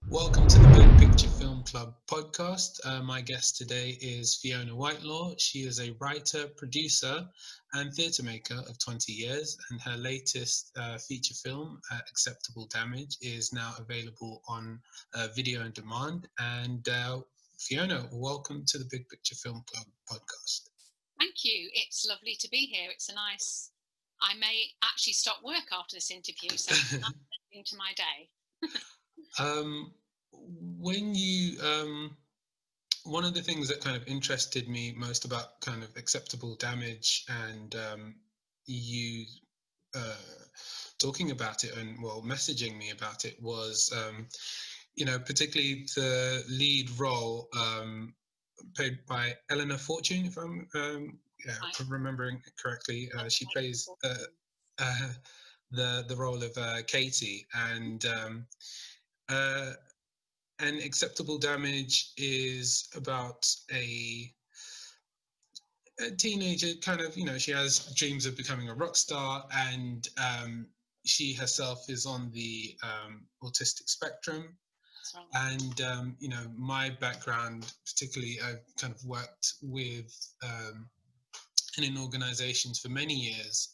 Welcome to the Big Picture Film Club podcast. My guest today is Fiona Whitelaw. She is a writer, producer, and theatre maker of 20 years, and her latest feature film, Acceptable Damage, is now available on video on demand. And Fiona, welcome to the Big Picture Film Club podcast. Thank you. It's lovely to be here. I may actually stop work after this interview, so it's nice into my day. When you one of the things that kind of interested me most about kind of Acceptable Damage and you talking about it and messaging me about it was particularly the lead role played by Elinor Fortune, if I'm remembering correctly. She plays the role of Katy, and Acceptable Damage is about a teenager, kind of, she has dreams of becoming a rock star, and she herself is on the autistic spectrum. And my background, particularly, I've kind of worked with in organizations for many years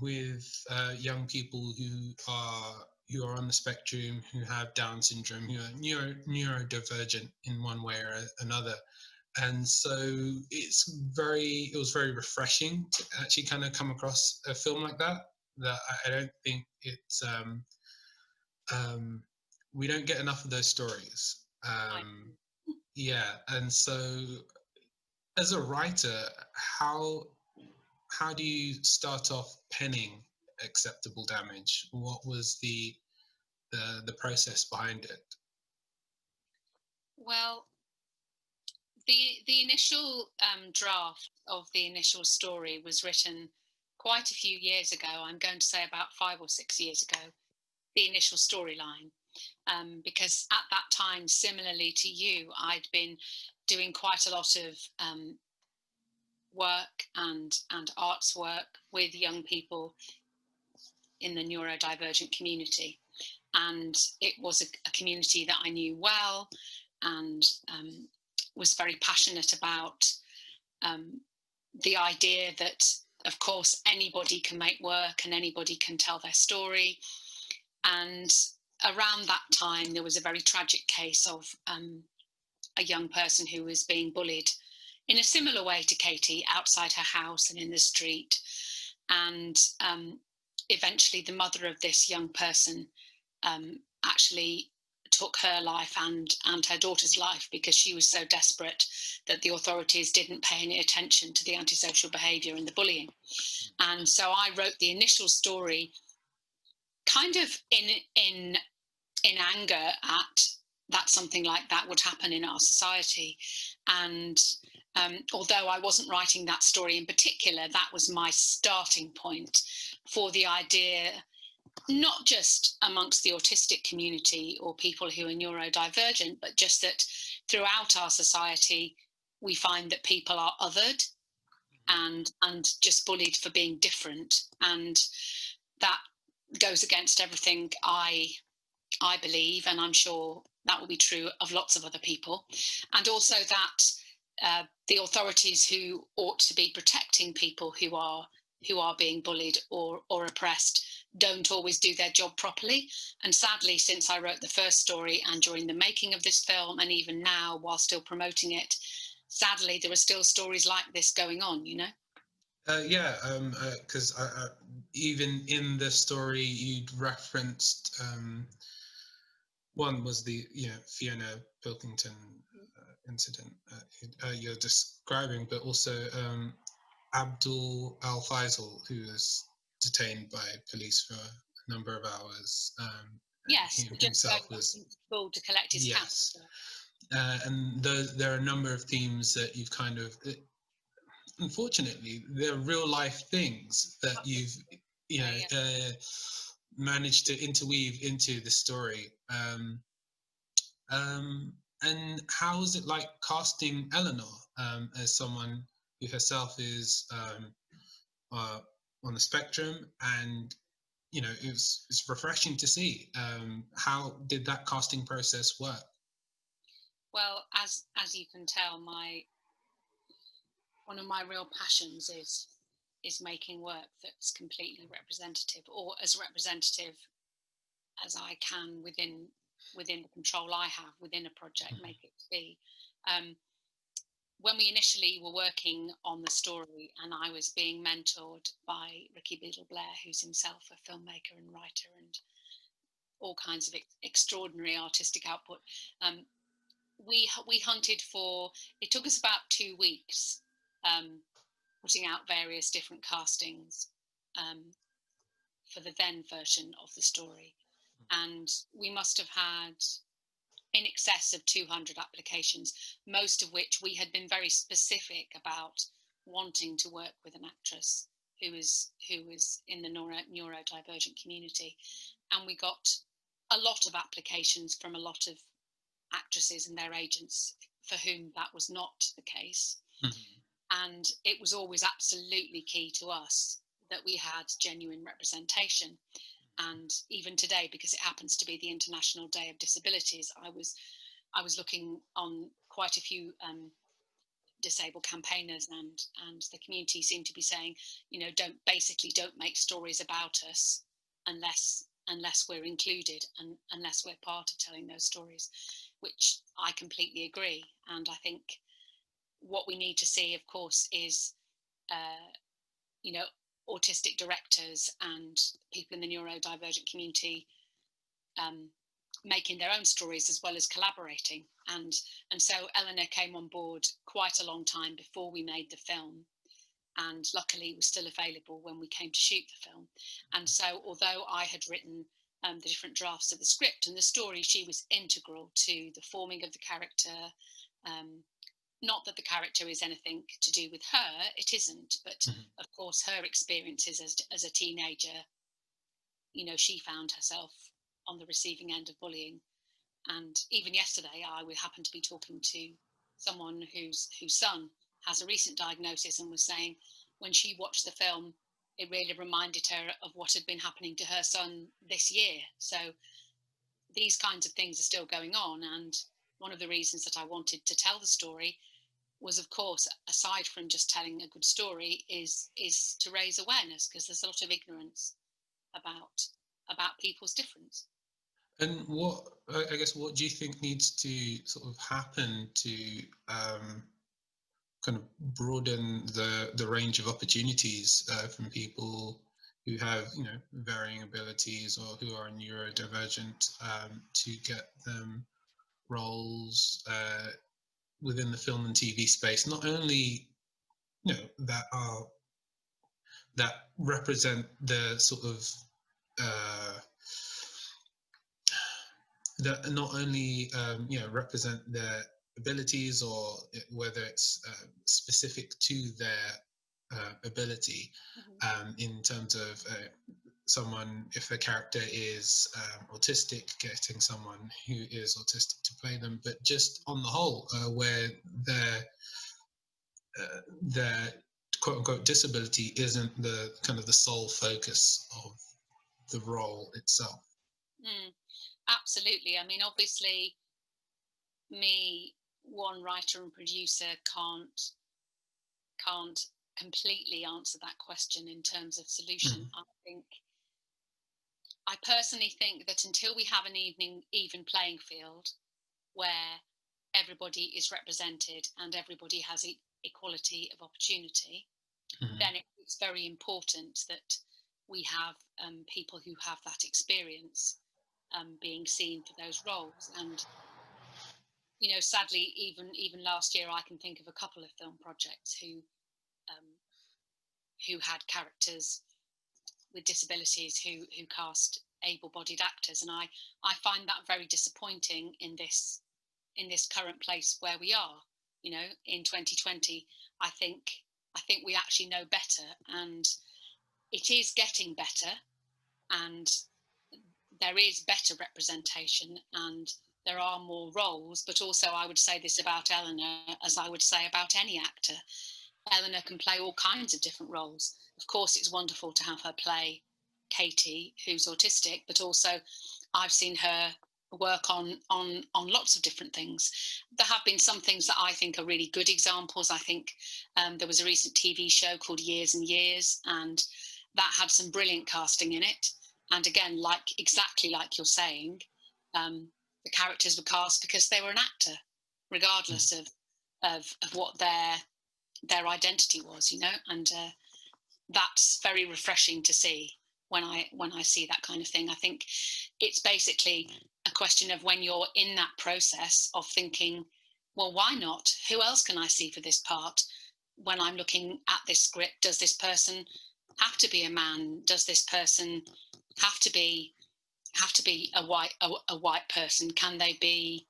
with young people who are on the spectrum, who have Down syndrome, who are neurodivergent in one way or another. And so it was very refreshing to actually kind of come across a film like that I don't think it's we don't get enough of those stories. Yeah, and so as a writer, how do you start off penning Acceptable Damage? What was the process behind it? Well, the initial draft of the initial story was written quite a few years ago. I'm going to say about 5 or 6 years ago, the initial storyline. Because at that time, similarly to you, I'd been doing quite a lot of work and arts work with young people in the neurodivergent community. And it was a community that I knew well and was very passionate about the idea that, of course, anybody can make work and anybody can tell their story. And around that time, there was a very tragic case of a young person who was being bullied in a similar way to Katy, outside her house and in the street. And eventually the mother of this young person actually took her life and her daughter's life because she was so desperate that the authorities didn't pay any attention to the antisocial behaviour and the bullying. And so I wrote the initial story kind of in anger at that something like that would happen in our society. And although I wasn't writing that story in particular, that was my starting point for the idea, not just amongst the autistic community or people who are neurodivergent, but just that throughout our society, we find that people are othered and just bullied for being different. And that goes against everything I believe, and I'm sure that will be true of lots of other people. And also that the authorities who ought to be protecting people who are being bullied or oppressed don't always do their job properly. And sadly, since I wrote the first story and during the making of this film, and even now while still promoting it, sadly, there are still stories like this going on, Because even in the story you'd referenced, one was the Fiona Pilkington incident you're describing, but also Abdul Al Faisal, who was detained by police for a number of hours. Yes, he himself was to collect his yes, and there are a number of themes that you've kind of. Unfortunately, they're real life things that you've managed to interweave into the story. And how was it like casting Elinor as someone who herself is on the spectrum and it's refreshing to see. How did that casting process work? Well, as you can tell, one of my real passions is making work that's completely representative, or as representative as I can within the control I have within a project, make it be. When we initially were working on the story, and I was being mentored by Ricky Beadle-Blair, who's himself a filmmaker and writer and all kinds of extraordinary artistic output, we hunted for. It took us about 2 weeks, putting out various different castings for the then version of the story, and we must have had in excess of 200 applications, most of which we had been very specific about wanting to work with an actress who was in the neurodivergent community. And we got a lot of applications from a lot of actresses and their agents for whom that was not the case. Mm-hmm. And it was always absolutely key to us that we had genuine representation. And even today, because it happens to be the International Day of Disabilities, I was looking on quite a few disabled campaigners, and the community seemed to be saying, don't make stories about us unless we're included and unless we're part of telling those stories, which I completely agree. And I think what we need to see, of course, is autistic directors and people in the neurodivergent community making their own stories as well as collaborating. And so Elinor came on board quite a long time before we made the film, and luckily was still available when we came to shoot the film. And so although I had written the different drafts of the script and the story, she was integral to the forming of the character. Not that the character is anything to do with her, it isn't, but mm-hmm. Of course her experiences as a teenager, she found herself on the receiving end of bullying. And even yesterday I would happen to be talking to someone whose son has a recent diagnosis, and was saying when she watched the film, it really reminded her of what had been happening to her son this year. So these kinds of things are still going on, and one of the reasons that I wanted to tell the story was, of course, aside from just telling a good story, is to raise awareness, because there's a lot of ignorance about people's difference. And what do you think needs to sort of happen to kind of broaden the range of opportunities from people who have varying abilities or who are neurodivergent, to get them roles within the film and TV space, not only that represent the sort of that not only represent their abilities, or whether it's specific to their ability, mm-hmm. In terms of someone, if the character is autistic, getting someone who is autistic to play them, but just on the whole, where their quote unquote disability isn't the kind of the sole focus of the role itself. Absolutely. I mean, obviously, me, one writer and producer, can't completely answer that question in terms of solution. I personally think that until we have an even playing field where everybody is represented and everybody has equality of opportunity, mm-hmm. then it's very important that we have people who have that experience being seen for those roles. And sadly, even last year, I can think of a couple of film projects who had characters with disabilities who cast able-bodied actors, and I find that very disappointing in this current place where we are. In 2020, I think we actually know better, and it is getting better, and there is better representation, and there are more roles. But also, I would say this about Elinor, as I would say about any actor. Elinor can play all kinds of different roles. Of course, it's wonderful to have her play Katy, who's autistic, but also I've seen her work on lots of different things. There have been some things that I think are really good examples. I think there was a recent TV show called Years and Years, and that had some brilliant casting in it. And again, exactly like you're saying, the characters were cast because they were an actor, regardless of what their identity was, you know. And that's very refreshing to see when I see that kind of thing. I think it's basically a question of when you're in that process of thinking, well, why not? Who else can I see for this part? When I'm looking at this script, does this person have to be a man? Does this person have to be a white person? Can they be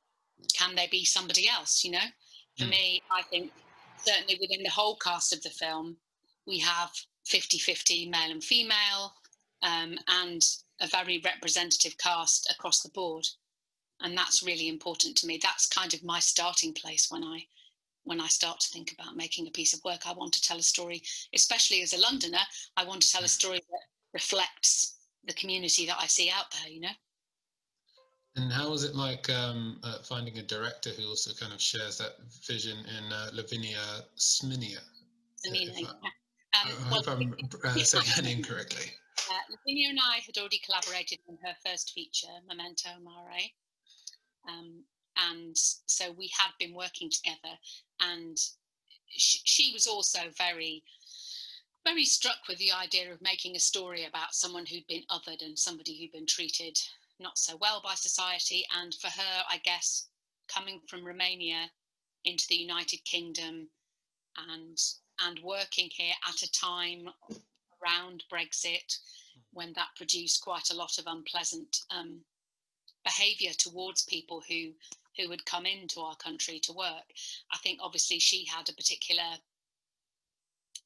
somebody else? You know, for me, I think certainly within the whole cast of the film, we have 50-50 male and female, and a very representative cast across the board. And that's really important to me. That's kind of my starting place when I start to think about making a piece of work. I want to tell a story, especially as a Londoner, I want to tell a story that reflects the community that I see out there, you know. And how was it like finding a director who also kind of shares that vision in Lavinia Sminia? I hope I'm saying her name correctly. Lavinia and I had already collaborated on her first feature, Memento Mori. And so we had been working together, and she was also very, very struck with the idea of making a story about someone who'd been othered and somebody who'd been treated not so well by society. And for her, I guess, coming from Romania into the United Kingdom and working here at a time around Brexit, when that produced quite a lot of unpleasant behaviour towards people who had come into our country to work. I think obviously she had a particular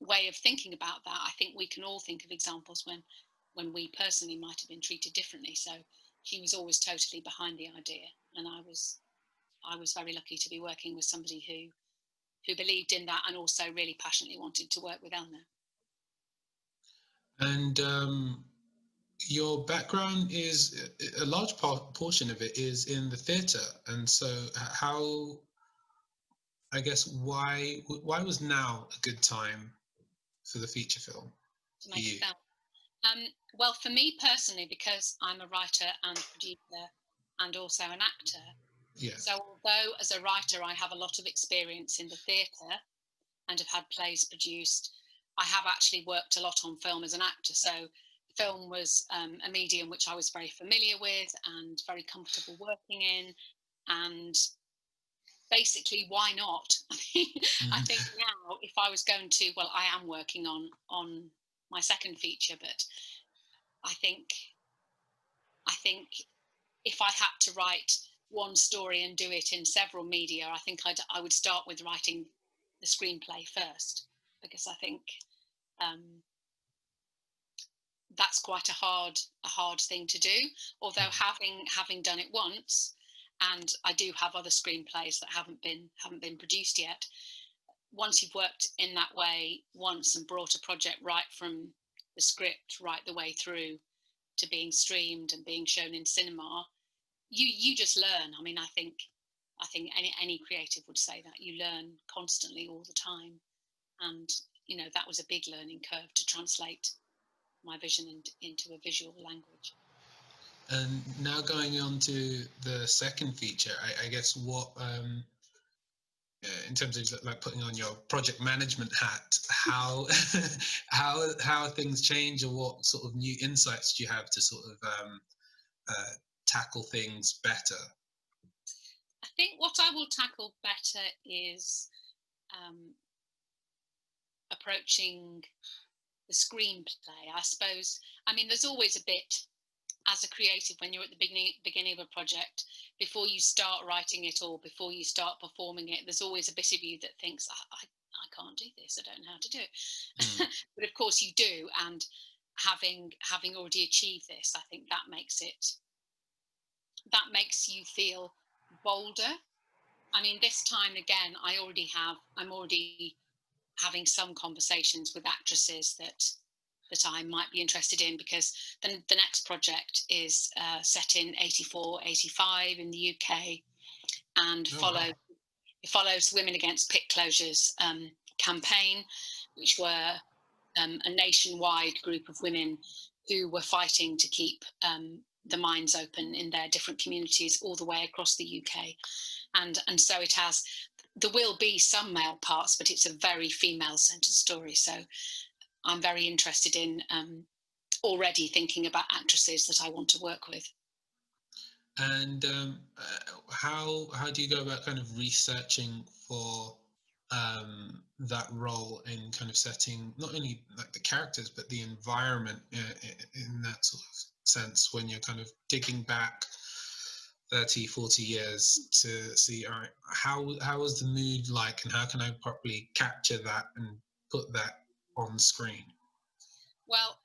way of thinking about that. I think we can all think of examples when we personally might have been treated differently. So she was always totally behind the idea, and I was very lucky to be working with somebody who believed in that and also really passionately wanted to work with Elinor. And your background is a large portion of it is in the theatre, and so how, I guess, why was now a good time for the feature film to make a film? Well, for me personally, because I'm a writer and producer and also an actor. Yeah. So although as a writer I have a lot of experience in the theatre and have had plays produced, I have actually worked a lot on film as an actor. So film was a medium which I was very familiar with and very comfortable working in. And basically, why not? I think now, if I was going to, well, I am working on my second feature, but I think if I had to write one story and do it in several media, I think I would start with writing the screenplay first, because I think that's quite a hard thing to do. Although having done it once, and I do have other screenplays that haven't been produced yet. Once you've worked in that way once and brought a project right from the script right the way through to being streamed and being shown in cinema, you just learn. I mean, I think any creative would say that you learn constantly all the time, and you know that was a big learning curve to translate my vision into a visual language. And now going on to the second feature, I guess what in terms of like putting on your project management hat, how how things change, or what sort of new insights do you have to sort of tackle things better? I think what I will tackle better is approaching the screenplay, I suppose. I mean, there's always a bit, as a creative, when you're at the beginning of a project, before you start writing it or before you start performing it, there's always a bit of you that thinks, I can't do this, I don't know how to do it. But of course you do, and having already achieved this, I think that makes you feel bolder. I mean, this time again, I'm already having some conversations with actresses that that I might be interested in, because the next project is set in 84, 85 in the UK, and Oh, wow. it follows Women Against Pit Closures campaign, which were a nationwide group of women who were fighting to keep the mines open in their different communities all the way across the UK. And so it has, there will be some male parts, but it's a very female-centred story. So I'm very interested in already thinking about actresses that I want to work with. And how do you go about kind of researching for that role in kind of setting not only like the characters but the environment in that sort of sense, when you're kind of digging back 30, 40 years to see, all right, how is the mood like, and how can I properly capture that and put that on screen? Well,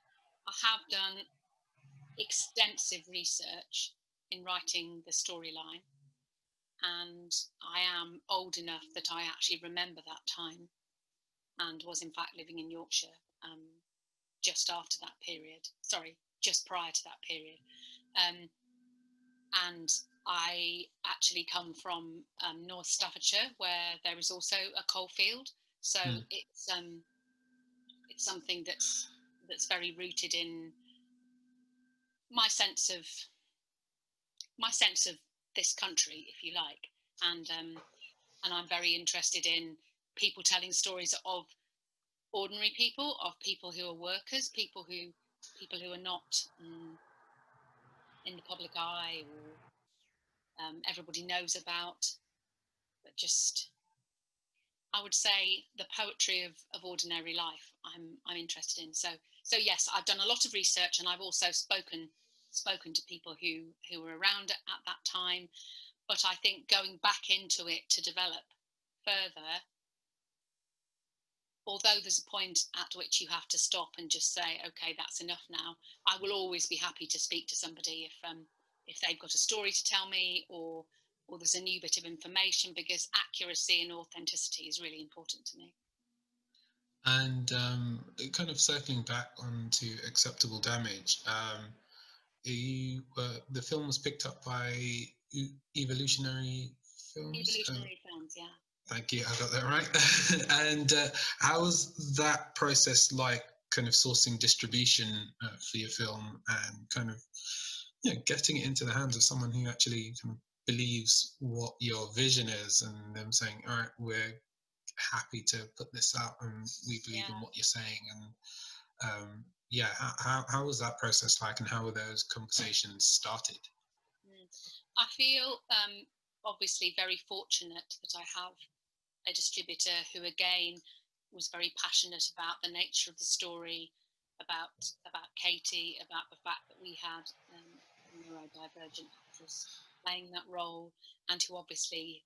I have done extensive research in writing the storyline, and I am old enough that I actually remember that time, and was in fact living in Yorkshire just after that period. Sorry, just prior to that period. And I actually come from North Staffordshire, where there is also a coal field. So it's something that's very rooted in my sense of this country, if you like, and I'm very interested in people telling stories of ordinary people, of people who are workers, people who are not in the public eye, or everybody knows about, but just, I would say, the poetry of ordinary life I'm interested in. So yes, I've done a lot of research, and I've also spoken to people who were around at that time. But I think going back into it to develop further, although there's a point at which you have to stop and just say, okay, that's enough now, I will always be happy to speak to somebody if they've got a story to tell me, or there's a new bit of information, because accuracy and authenticity is really important to me. And kind of circling back onto Acceptable Damage, the film was picked up by Evolutionary Films. Evolutionary Films, yeah. Thank you, I got that right. And how was that process like, kind of sourcing distribution for your film, and kind of getting it into the hands of someone who actually kind of believes what your vision is, and them saying, all right, we're happy to put this out and we believe in what you're saying? And how was that process like, and how were those conversations started? I feel obviously very fortunate that I have a distributor who, again, was very passionate about the nature of the story, about Katy, about the fact that we had a neurodivergent actress playing that role, and who obviously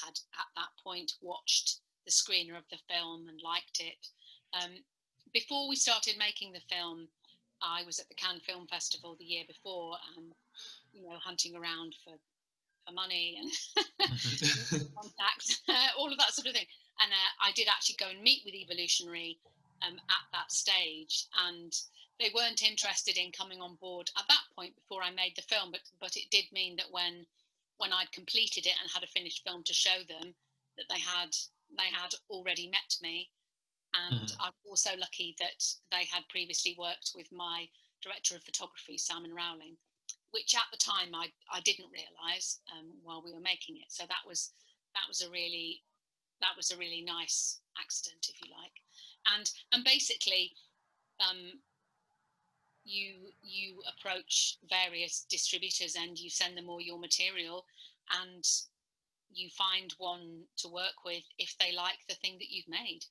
had at that point watched the screener of the film and liked it. Before we started making the film, I was at the Cannes Film Festival the year before, and hunting around for money and contacts, all of that sort of thing. And I did actually go and meet with Evolutionary at that stage, and they weren't interested in coming on board at that point before I made the film, but it did mean that when I'd completed it and had a finished film to show them, that they had already met me. And I'm also lucky that they had previously worked with my director of photography, Simon Rowling, which at the time I didn't realise while we were making it. So that was a really nice accident, if you like. And basically, you approach various distributors and you send them all your material, and you find one to work with if they like the thing that you've made.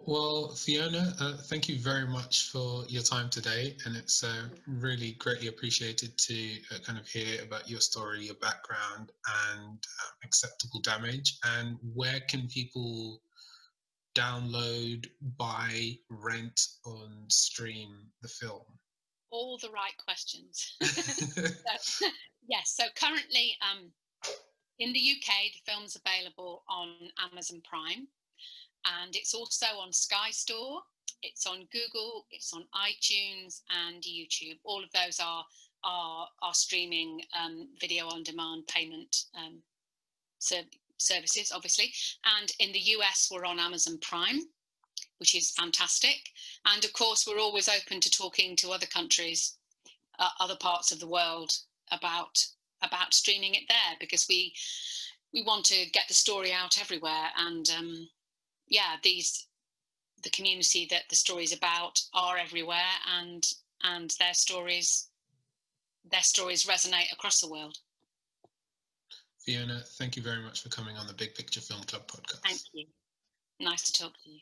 Well, Fiona, thank you very much for your time today, and it's really greatly appreciated to kind of hear about your story, your background, and Acceptable Damage. And where can people download, buy, rent, and stream the film? All the right questions. Yes, so currently in the UK, the film's available on Amazon Prime. and it's also on Sky Store, it's on Google, it's on iTunes and YouTube. All of those are streaming video on demand payment services, obviously. And in the US, we're on Amazon Prime, which is fantastic. And of course, we're always open to talking to other countries, other parts of the world about streaming it there, because we want to get the story out everywhere. And yeah, the community that the story is about are everywhere, and their stories resonate across the world. Fiona, thank you very much for coming on the Big Picture Film Club podcast. Thank you. Nice to talk to you.